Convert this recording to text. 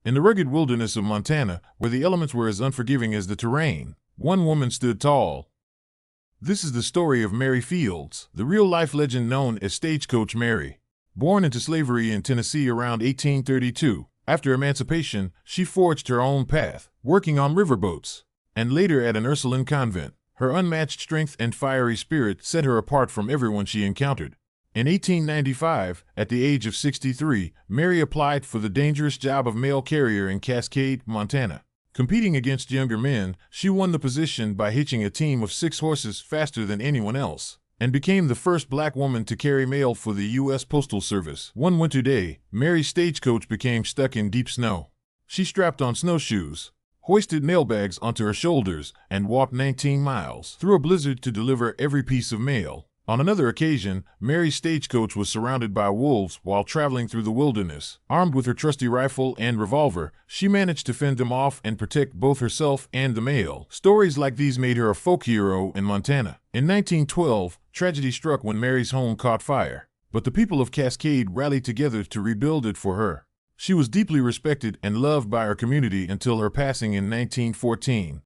In the rugged wilderness of Montana, where the elements were as unforgiving as the terrain, one woman stood tall. This is the story of Mary Fields, the real-life legend known as Stagecoach Mary. Born into slavery in Tennessee around 1832, after emancipation, she forged her own path, working on riverboats, and later at an Ursuline convent. Her unmatched strength and fiery spirit set her apart from everyone she encountered. In 1895, at the age of 63, Mary applied for the dangerous job of mail carrier in Cascade, Montana. Competing against younger men, she won the position by hitching a team of 6 horses faster than anyone else, and became the first black woman to carry mail for the U.S. Postal Service. One winter day, Mary's stagecoach became stuck in deep snow. She strapped on snowshoes, hoisted mailbags onto her shoulders, and walked 19 miles through a blizzard to deliver every piece of mail. On another occasion, Mary's stagecoach was surrounded by wolves while traveling through the wilderness. Armed with her trusty rifle and revolver, she managed to fend them off and protect both herself and the mail. Stories like these made her a folk hero in Montana. In 1912, tragedy struck when Mary's home caught fire, but the people of Cascade rallied together to rebuild it for her. She was deeply respected and loved by her community until her passing in 1914.